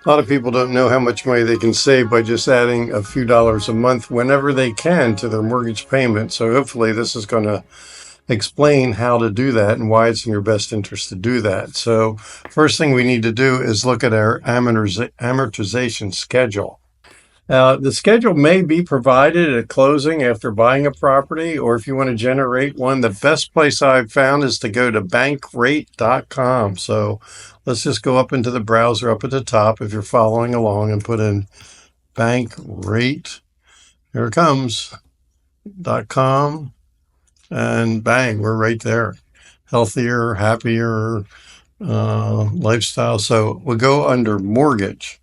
A lot of people don't know how much money they can save by just adding a few dollars a month whenever they can to their mortgage payment. So hopefully this is going to explain how to do that and why it's in your best interest to do that. So first thing we need to do is look at our amortization schedule. The schedule may be provided at closing after buying a property, or if you want to generate one, the best place I've found is to go to bankrate.com. So let's just go up into the browser up at the top if you're following along and put in bankrate. Here it comes, .com, and bang, we're right there. Healthier, happier lifestyle. So we'll go under mortgage.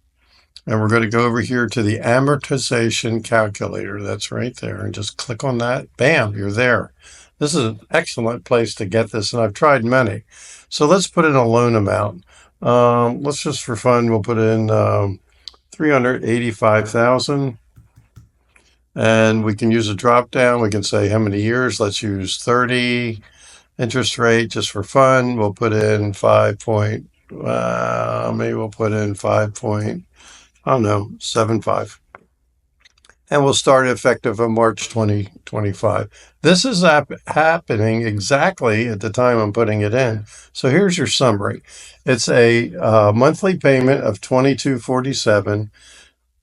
And we're going to go over here to the amortization calculator. That's right there. And just click on that. Bam, you're there. This is an excellent place to get this, and I've tried many. So let's put in a loan amount. Let's just for fun, we'll put in $385,000. And we can use a drop down. We can say how many years. Let's use 30. Interest rate, just for fun, we'll put in 5 maybe we'll put in 5.75. And we'll start effective on March 2025. This is happening exactly at the time I'm putting it in. So here's your summary. It's a monthly payment of $22.47,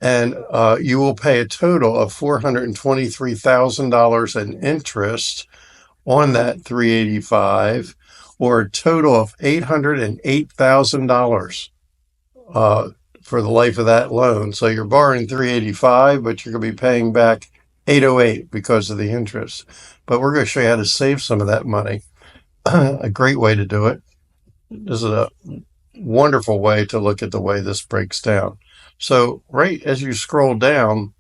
and you will pay a total of $423,000 in interest on that $385, or a total of $808,000 for the life of that loan. So you're borrowing $385, but you're going to be paying back $808 because of the interest. But we're going to show you how to save some of that money. A great way to do it. This is a wonderful way to look at the way this breaks down. So right as you scroll down,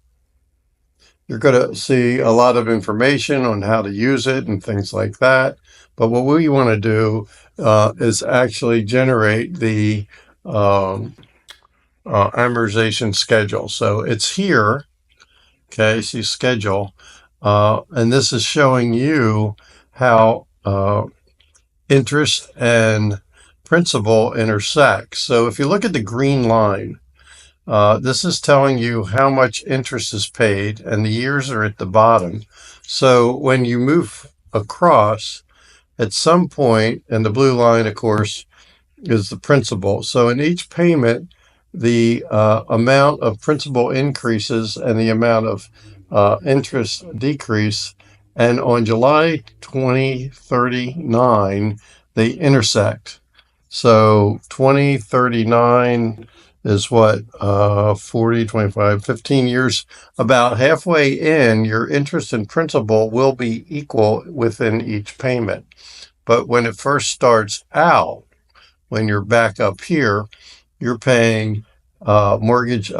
you're going to see a lot of information on how to use it and things like that. But what we want to do is actually generate the amortization schedule. So it's here. Okay, see schedule. And this is showing you how interest and principal intersect. So if you look at the green line, this is telling you how much interest is paid, and the years are at the bottom. So when you move across, at some point, and the blue line, of course, is the principal. So in each payment, the amount of principal increases and the amount of interest decrease. And on July 2039, they intersect. So 2039 is what, 40, 25, 15 years, about halfway in, your interest and principal will be equal within each payment. But when it first starts out, when you're back up here, you're paying mortgage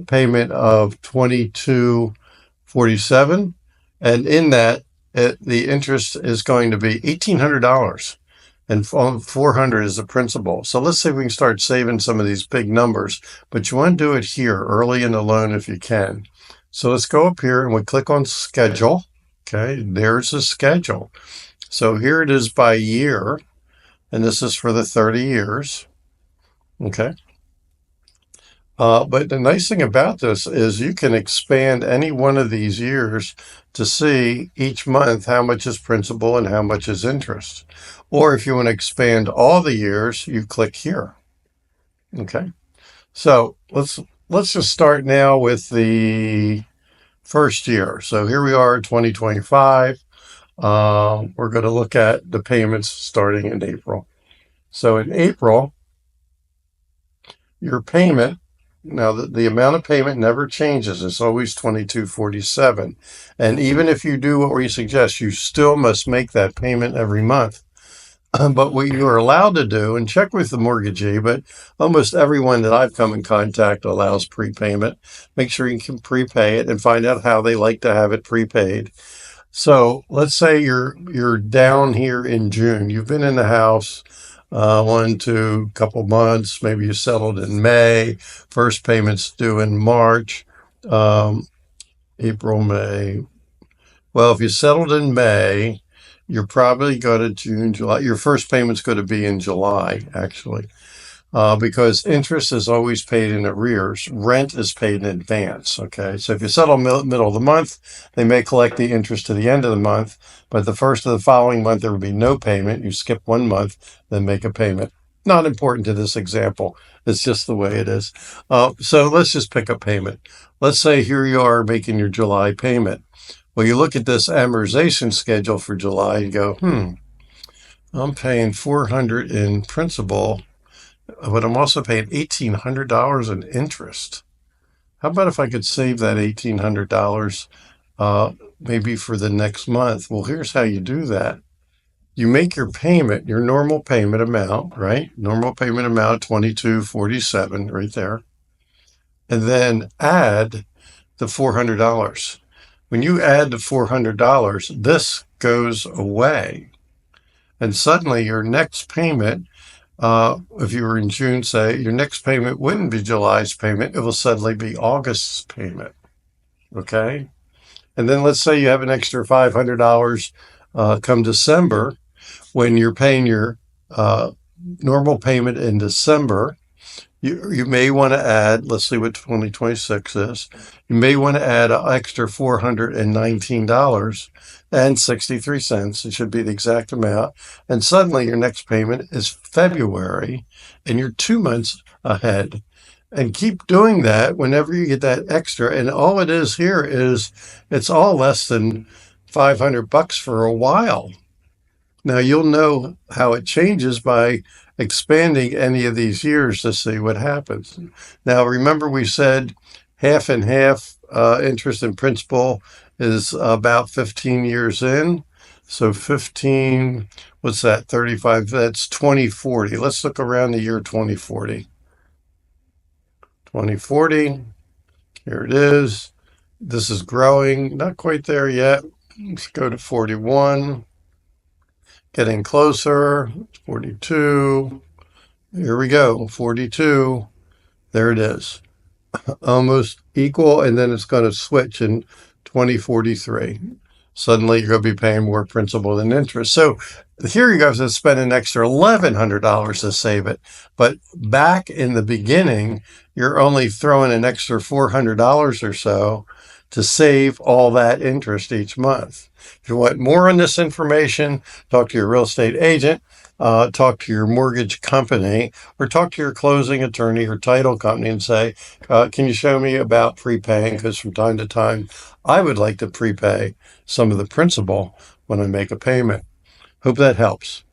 payment of $22.47, and in that, the interest is going to be $1,800. And $400 is the principal. So let's say we can start saving some of these big numbers, but you want to do it here early in the loan if you can. So let's go up here and we click on schedule. Okay, there's the schedule. So here it is by year, and this is for the 30 years. Okay. But the nice thing about this is you can expand any one of these years to see each month how much is principal and how much is interest. Or if you want to expand all the years, you click here. Okay. So let's just start now with the first year. So here we are, 2025. We're going to look at the payments starting in April. So in April, your payment, now the amount of payment never changes. It's always $22.47. And even if you do what we suggest, you still must make that payment every month. But what you are allowed to do, and check with the mortgagee, but almost everyone that I've come in contact allows prepayment. Make sure you can prepay it and find out how they like to have it prepaid. So let's say you're down here in June. You've been in the house 1, 2, couple months. Maybe you settled in May. First payment's due in March, April, May. Well, if you settled in May, you're probably going to June, July. Your first payment's going to be in July, actually. because interest is always paid in arrears. Rent is paid in advance. Okay. So if you settle middle of the month, they may collect the interest to the end of the month, but the first of the following month, there would be no payment. You skip 1 month, then make a payment. Not important to this example. It's just the way it is. So let's just pick a payment. Let's say here you are making your July payment. Well, you look at this amortization schedule for July and go, I'm paying $400 in principal, but I'm also paying $1,800 in interest. How about if I could save that $1,800 maybe for the next month? Well, here's how you do that. You make your payment, your normal payment amount, right? Normal payment amount, $22.47 right there. And then add the $400. When you add the $400, this goes away. And suddenly your next payment, if you were in June, say, your next payment wouldn't be July's payment. It will suddenly be August's payment. Okay? And then let's say you have an extra $500 come December. When you're paying your normal payment in December, you may want to add, let's see what 2026 is. You may want to add an extra $419.63. It should be the exact amount. And suddenly your next payment is February and you're 2 months ahead. And keep doing that whenever you get that extra. And all it is here is it's all less than $500 for a while. Now you'll know how it changes by expanding any of these years to see what happens. Now remember we said half and half interest and principal is about 15 years in. So 15, what's that, 35, that's 2040. Let's look around the year 2040. 2040, here it is. This is growing, not quite there yet. Let's go to 41. Getting closer, 42. Here we go, 42. There it is. Almost equal, and then it's going to switch in 2043. Suddenly you're going to be paying more principal than interest. So here you go to spend an extra $1,100 to save it. But back in the beginning, you're only throwing an extra $400 or so to save all that interest each month. If you want more on this information, talk to your real estate agent, talk to your mortgage company, or talk to your closing attorney or title company and say, can you show me about prepaying? Because from time to time, I would like to prepay some of the principal when I make a payment. Hope that helps.